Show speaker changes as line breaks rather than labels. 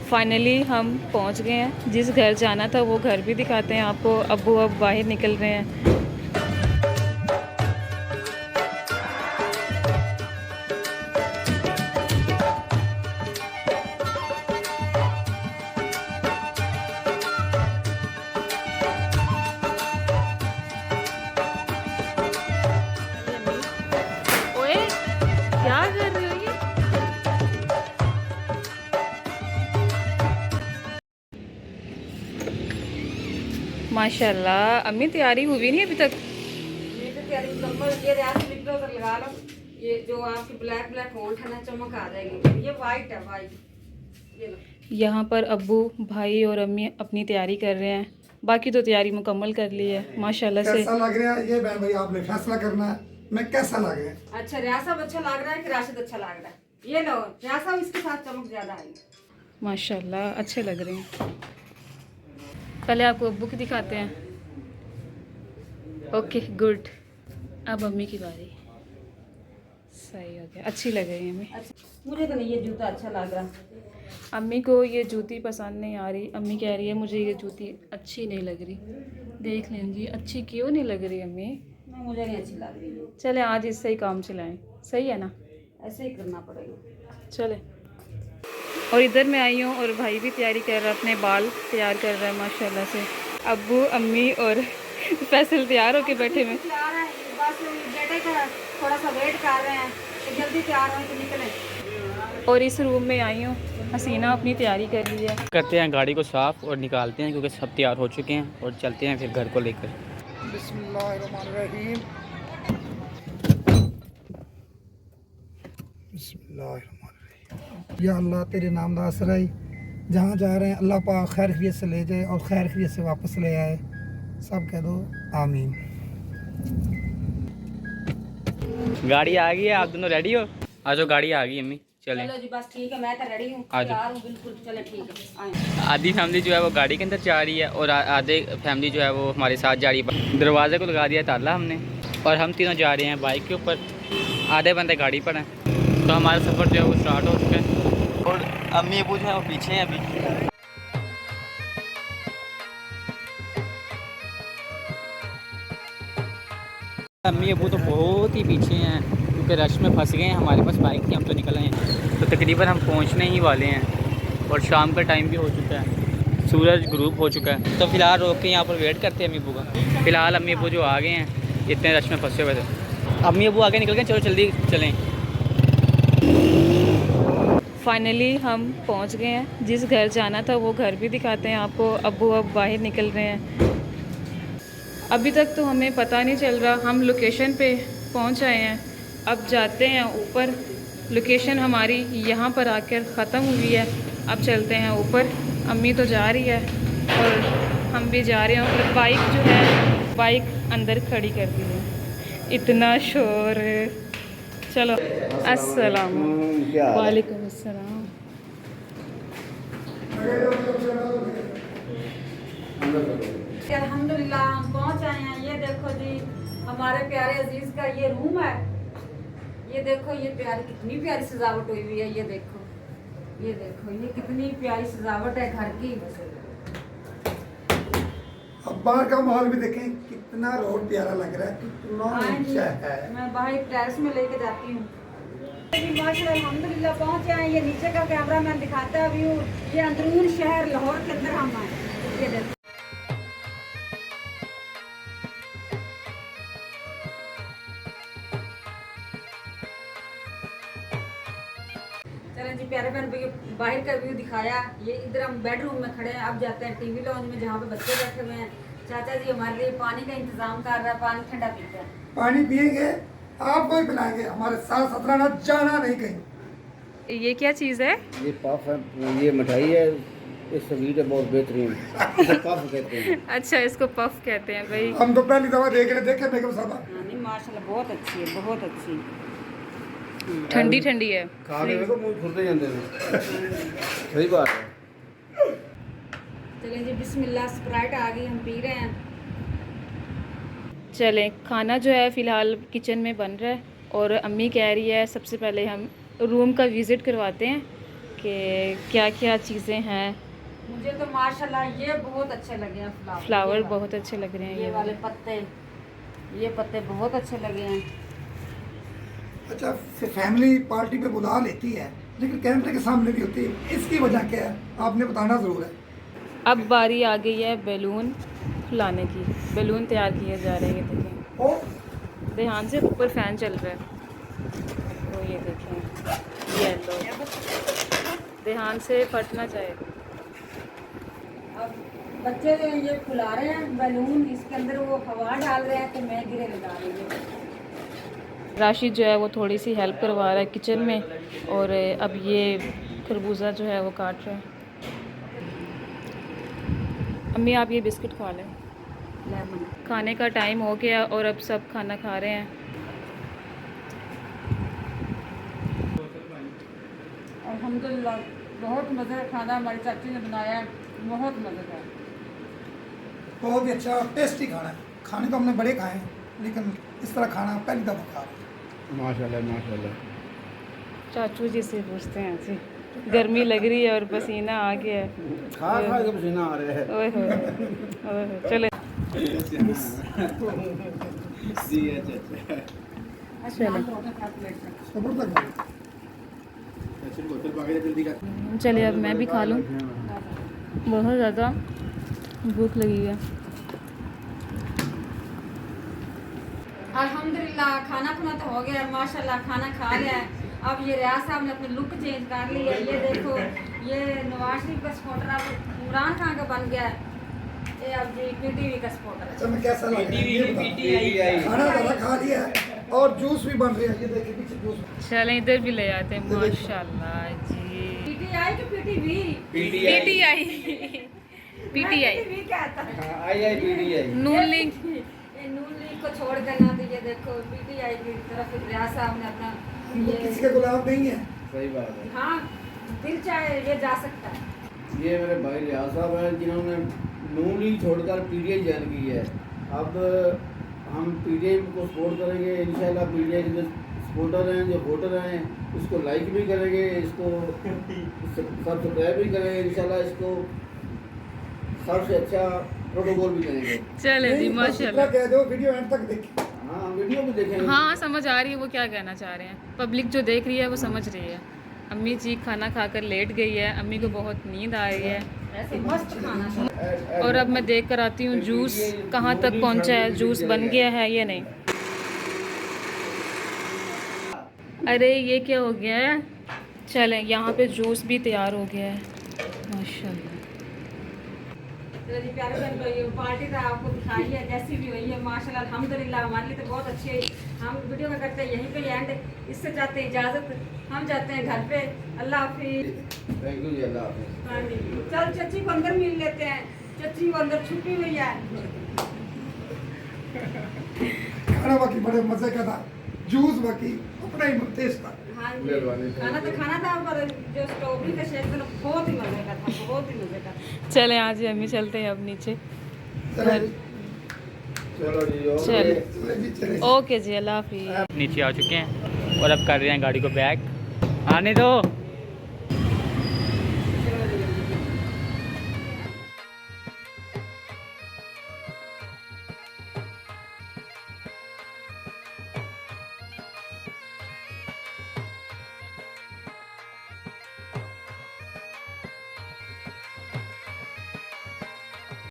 Finally हम पहुंच गए हैं। जिस घर जाना था वो घर भी दिखाते हैं आपको। अब्बू अब बाहर निकल रहे हैं। ओए क्या कर रही हो ये? माशाल्लाह अम्मी तैयारी हुई नहीं अभी तक।
ये तो तैयारी मुकम्मल। ये रियाज लिप ग्लॉस लगा लो। ये जो आपकी ब्लैक ब्लैक होंठ है ना, चमक आ जाएगी। ये वाइट है, वाइट। ये लो।
यहाँ पर अब्बू भाई और अम्मी अपनी तैयारी कर रहे हैं। बाकी तो तैयारी मुकम्मल कर ली है माशाल्लाह से।
कैसा लग रहा है ये बहन भाई, आपने फैसला करना है। मैं कैसा लग रहा है?
अच्छा, रियाज साहब अच्छा लग रहा है कि राशिद अच्छा लग रहा है? ये लो, रियाज साहब इसके साथ चमक ज्यादा आएगी।
माशाल्लाह अच्छे लग रहे हैं। पहले आपको अब्बू की दिखाते हैं। Okay good. अब अम्मी की बारी। सही हो गया, अच्छी लग रही है अम्मी।
अच्छा, मुझे तो नहीं ये जूता अच्छा लग रहा।
अम्मी को ये जूती पसंद नहीं आ रही। अम्मी कह रही है मुझे ये जूती अच्छी नहीं लग रही। देख लेंगी अच्छी क्यों नहीं लग रही अम्मी।
नहीं, मुझे नहीं अच्छी लग रही है।
चले आज इससे ही काम चलाएं। सही है ना?
ऐसे ही करना पड़ेगा।
चले। और इधर मैं आई हूँ और भाई भी तैयारी कर रहा है, अपने बाल तैयार कर रहा है माशाल्लाह से। अब्बू अम्मी और फैसल तैयार होके बैठे हुए।
तैयार है, बस बेटे का थोड़ा सा वेट कर रहे हैं कि जल्दी तैयार हो तो निकले।
और इस रूम में आई हूँ। हसीना अपनी तैयारी कर ली है।
करते हैं गाड़ी को साफ़ और निकालते हैं क्योंकि सब तैयार हो चुके हैं और चलते हैं फिर घर को लेकर।
बिस्मिल्लाहिर्रहमानिर्रहीम। बिस्मिल्लाहिर्रहमानिर्रहीम। या अल्लाह तेरे नाम का आसरा ही जहाँ जा रहे हैं अल्लाह पाक खैर खैरियत से ले जाए और खैर खैरियत से वापस ले आए। सब कह दो आमीन।
गाड़ी आ गई है, आप दोनों रेडी हो? आ जाओ, गाड़ी आ गई अम्मी, चलें।
चलो जी, बस ठीक है, मैं तो रेडी हूँ,
आ जाओ।
तैयार हूँ बिल्कुल। चले ठीक है, आए।
आधी फैमिली जो है वो गाड़ी के अंदर जा रही है और आधे फैमिली जो है वो हमारे साथ जा रही है। दरवाजे को लगा दिया ताला हमने और हम तीनों जा रहे हैं बाइक के ऊपर। आधे बंदे गाड़ी पर हैं। तो हमारा सफ़र जो है वो स्टार्ट हो चुका है और अम्मी अबू जो है वो पीछे हैं अभी। अम्मी अबू तो बहुत ही पीछे हैं क्योंकि रश में फंस गए हैं। हमारे पास बाइक थी, हम तो निकल आए हैं। तो तकरीबन हम पहुंचने ही वाले हैं और शाम का टाइम भी हो चुका है, सूरज ग्रूप हो चुका है। तो फ़िलहाल रोक के यहाँ पर वेट करते हैं अम्मी अबू का। फ़िलहाल अम्मी अबू जो आ गए हैं, इतने रश में फंसे हुए थे। अम्मी अबू आगे निकल गए, चलो जल्दी चलें।
फाइनली हम पहुंच गए हैं। जिस घर जाना था वो घर भी दिखाते हैं आपको। अब्बू अब बाहर निकल रहे हैं। अभी तक तो हमें पता नहीं चल रहा, हम लोकेशन पे पहुंच आए हैं। अब जाते हैं ऊपर। लोकेशन हमारी यहाँ पर आकर ख़त्म हुई है। अब चलते हैं ऊपर। अम्मी तो जा रही है और हम भी जा रहे हैं। और बाइक जो है बाइक अंदर खड़ी कर दी है। इतना शोर। चलो अस्सलाम वालेकुम अस्सलाम।
अल्हम्दुलिल्लाह हम पहुंच आए हैं। ये देखो जी, हमारे प्यारे अजीज का ये रूम है। ये देखो, ये प्यारी कितनी प्यारी सजावट हुई हुई है। ये देखो, ये देखो, ये कितनी प्यारी सजावट है घर की।
अब बाहर का माहौल भी देखें, कितना रोड प्यारा लग रहा है, कितना
हाँ जी,
अच्छा है।
मैं बाहर टेरेस में लेके जाती हूँ। माशाल्लाह अल्हम्दुलिल्लाह पहुंचे हैं। ये नीचे का कैमरा मैन दिखाता है व्यू। ये अंदरून शहर लाहौर के अंदर हम हैं। ये देखो, चलें जी, प्यारे बहन भैया बाहर का व्यू दिखाया। ये इधर हम बेडरूम में खड़े हैं। अब जाते हैं टीवी लॉन्ज में जहाँ पे बच्चे बैठे हुए हैं। चाचा जी हमारे लिए पानी का इंतजाम कर रहा है, पानी ठंडा पीते हैं।
पानी पिएंगे, आपको ही पिलाएंगे। हमारे साथ सतराना जाना नहीं कहीं।
ये क्या चीज़ है?
ये पफ है, ये मिठाई है, ये स्वीट है, बहुत बेहतरीन। इसे पफ कहते हैं।
अच्छा इसको पफ कहते हैं भाई।
हम तो पहली दफा देख रहे, देखे बेगम साहब।
हाँ, नहीं माशाल्लाह बहुत अच्छी है, बहुत अच्छी।
ठंडी ठंडी है।
खा के देखो, मुंह खुलते जाते हैं। सही बात है।
चलें जी, बिस्मिल्लाह, स्प्राइट आ गई, हम पी रहे हैं।
चलें, खाना जो है फ़िलहाल किचन में बन रहा है और अम्मी कह रही है सबसे पहले हम रूम का विज़िट करवाते हैं कि क्या क्या चीज़ें हैं।
मुझे तो माशाल्लाह ये बहुत अच्छे लगे हैं
फ्लावर
ये
बहुत अच्छे लग रहे हैं
ये वाले पत्ते, ये पत्ते बहुत अच्छे लगे हैं।
अच्छा, फैमिली पार्टी पे बुला लेती है लेकिन कैमरे के सामने भी होती है, इसकी वजह क्या है आपने बताना ज़रूर है।
अब बारी आ गई है बैलून फुलाने की। बैलून तैयार किए जा रहे हैं, ये देखें।
ओ
ध्यान से, ऊपर फैन चल रहा है। तो ये देखें येलो, ध्यान से फट ना जाए।
अब बच्चे जो ये फुला रहे हैं बैलून, इसके अंदर वो हवा डाल रहे हैं तो मैं गिरे लगा रही हूँ।
राशिद जो है वो थोड़ी सी हेल्प करवा रहा है किचन में, और अब ये खरबूजा जो है वो काट रहा है। अम्मी आप ये बिस्किट खा लें।
लेमन
खाने का टाइम हो गया और अब सब खाना खा रहे हैं।
अल्हम्दुलिल्लाह बहुत मज़े का खाना हमारी चाची ने बनाया है, बहुत मज़े का।
बहुत ही अच्छा टेस्टी खाना है। खाने तो हमने बड़े खाए हैं लेकिन इस तरह खाना पहली दफ़ा खा रहे हैं।
माशाल्लाह माशाल्लाह।
चाचू जी से पूछते हैं जी, गर्मी लग रही है और पसीना आ गया है।
खा खा के पसीना आ रहा है।
ओए होए, ओए होए, चले
ज़बरदस्त है।
चलिए अब मैं भी खा लूँ, बहुत ज़्यादा भूख लगी है।
अल्हम्दुलिल्लाह खाना खुना तो हो गया है, माशाल्लाह खाना खा लिया है। अब ये रियाज साहब ने अपनी लुक चेंज कर ली है। ये देखो ये नवाज शरीफ का स्पॉटर अब इमरान खान का बन गया है। ये अब जी पीटीवी का स्पॉटर है।
अच्छा, मैं कैसा लग रहा है ये बताओ। खाना ज़्यादा खा लिया है और जूस भी बन रहा है, ये देखिए पीछे जूस।
चलें इधर भी ले आते हैं। माशाल्लाह जी,
पीटीआई की पीटीवी
पीटीआई पीटीआई
पीटीवी कहता है।
आई पीटीआई
नून लीग।
ये नून लीग को छोड़ कर ना, तो ये देखो पीटीआई की तरफ रियाज साहब ने अपना
वो किसी का गुलाम नहीं है।
सही बात है।
हाँ दिल चाहे ये जा सकता है।
ये मेरे भाई रियाज साहब हैं जिन्होंने नून लीग छोड़कर पीटीआई ज्वाइन की है। अब हम पीटीआई को सपोर्ट करेंगे इंशाल्लाह। पीटीआई के जो सपोर्टर हैं, जो वोटर हैं, इसको लाइक भी करेंगे, इसको सब्सक्राइब भी करेंगे इंशाल्लाह। इसको सबसे अच्छा प्रोटोकॉल भी करेंगे।
चले जी
नहीं, बस इतना
माशाल्लाह।
कह दो, वीडियो एंड तक देखिए।
हाँ वीडियो भी देखेंगे।
हाँ समझ आ रही है वो क्या कहना चाह रहे हैं। पब्लिक जो देख रही है वो समझ रही है। अम्मी जी खाना खाकर लेट गई है, अम्मी को बहुत नींद आ रही है।
ऐसे मस्त खाना था।
और अब मैं देख कर आती हूँ जूस कहाँ तक पहुँचा है, जूस बन गया है या नहीं। अरे ये क्या हो गया है। चलें यहाँ पे जूस भी तैयार हो गया है माशाल्लाह।
चलो जी प्यारे बहन भाई, पार्टी तो आपको दिखाई है जैसी भी हुई है माशाल्लाह अल्हम्दुलिल्लाह। हमारे लिए तो बहुत अच्छी है। हम वीडियो का करते हैं यहीं पे एंड। इससे चाहते हैं इजाज़त, हम जाते हैं घर पे। अल्लाह हाफिज़।
थैंक यू जी, अल्लाह हाफिज़।
हाँ जी, चल चच्ची को अंदर मिल लेते हैं। चच्ची को अंदर छुट्टी हुई है।
खाना बाकी बड़े मजे का था, जूस बाकी अपना ही टेस्ट था।
हाँ जी,
मेहरबानी।
खाना तो खाना था पर जो स्ट्रॉबेरी का शेक था ना, बहुत ही मज़े का था, बहुत ही मज़े का।
चलें आज ही अम्मी चलते हैं अब नीचे।
चलो जी,
चलो जी ओके।
चलो
चलो जी, चले।
ओके जी, अल्लाह हाफिज़।
नीचे आ चुके हैं और अब कर रहे हैं गाड़ी को बैक। आने दो।